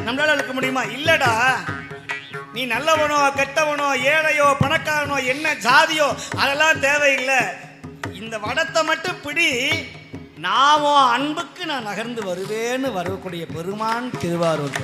நம்மளால இருக்க முடியுமா? இல்லடா, நீ நல்லவனோ கெட்டவனோ ஏழையோ பணக்காரனோ என்ன ஜாதியோ அதெல்லாம் தேவையில்லை. இந்த வடத்தை மட்டும் பிடி, நாமோ அன்புக்கு நான் நகர்ந்து வருவேன்னு வரக்கூடிய பெருமான் திருவாரூர்.